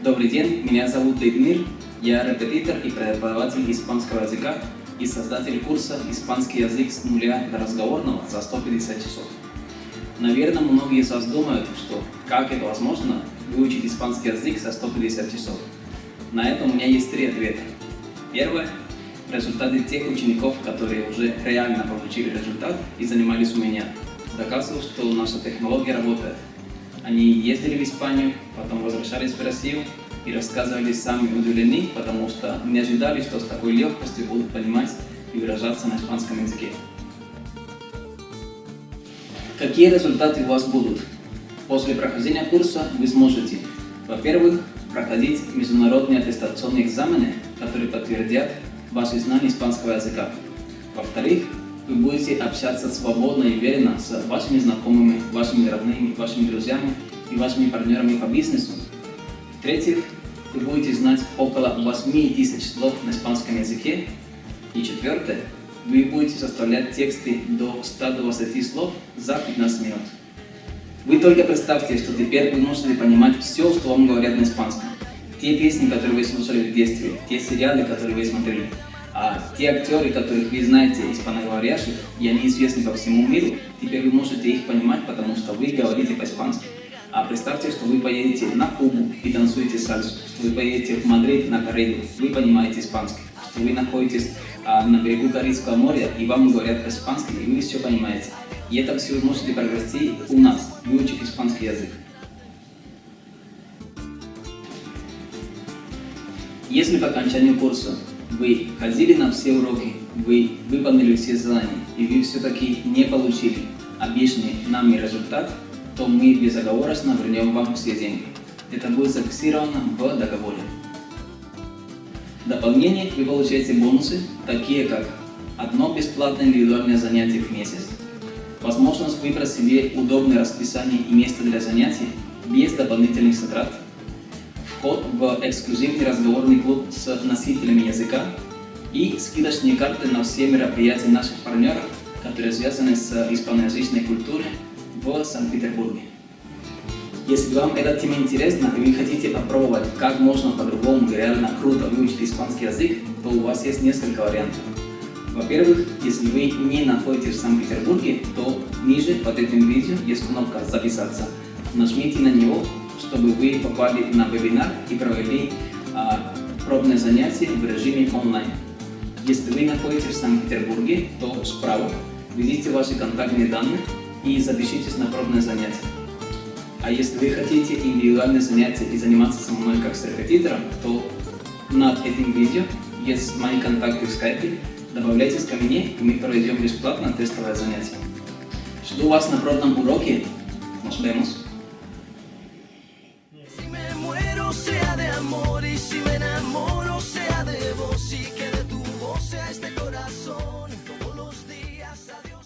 Добрый день, меня зовут Эдмир, я репетитор и преподаватель испанского языка и создатель курса «Испанский язык с нуля до разговорного» за 150 часов. Наверное, многие из вас думают, что как это возможно выучить испанский язык за 150 часов. На это у меня есть 3 ответа. Первое. Результаты тех учеников, которые уже реально получили результат и занимались у меня, доказывают, что наша технология работает. Они ездили в Испанию, потом возвращались в Россию и рассказывали сами удивлены, потому что не ожидали, что с такой легкостью будут понимать и выражаться на испанском языке. Какие результаты у вас будут? После прохождения курса вы сможете, во-первых, проходить международные аттестационные экзамены, которые подтвердят ваши знания испанского языка. Во-вторых, вы будете общаться свободно и уверенно с вашими знакомыми, вашими родными, вашими друзьями и вашими партнерами по бизнесу. В-третьих, вы будете знать около 8000 слов на испанском языке. И четвертое, вы будете составлять тексты до 120 слов за 15 минут. Вы только представьте, что теперь вы можете понимать все, что вам говорят на испанском. Те песни, которые вы слушали в детстве, те сериалы, которые вы смотрели, те актеры, которых вы знаете, испаноговорящих, и они известны по всему миру, теперь вы можете их понимать, потому что вы говорите по-испански. А представьте, что вы поедете на Кубу и танцуете сальсу, что вы поедете в Мадрид на корриду, вы понимаете испанский, что вы находитесь на берегу Карибского моря и вам говорят по-испански, и вы все понимаете. И это все вы можете провести у нас, выучив испанский язык. Если по окончанию курса вы ходили на все уроки, вы выполнили все задания, и вы все-таки не получили обещанный нами результат, то мы безоговорочно вернем вам все деньги. Это будет зафиксировано в договоре. В дополнение вы получаете бонусы, такие как одно бесплатное индивидуальное занятие в месяц, возможность выбрать себе удобное расписание и место для занятий без дополнительных затрат, вход в эксклюзивный разговорный клуб с носителями языка и скидочные карты на все мероприятия наших партнеров, которые связаны с испаноязычной культурой в Санкт-Петербурге. Если вам эта тема интересна и вы хотите попробовать, как можно по-другому и реально круто выучить испанский язык, то у вас есть несколько вариантов. Во-первых, если вы не находитесь в Санкт-Петербурге, то ниже под этим видео есть кнопка «Записаться». Нажмите на него, чтобы вы попали на вебинар и провели пробное занятие в режиме онлайн. Если вы находитесь в Санкт-Петербурге, то справа введите ваши контактные данные и запишитесь на пробное занятие. А если вы хотите индивидуальное занятие и заниматься со мной как с репетитором, то над этим видео есть мои контакты в скайпе. Добавляйтесь ко мне, и мы проведем бесплатно тестовое занятие. Жду вас на пробном уроке. Nos vemos.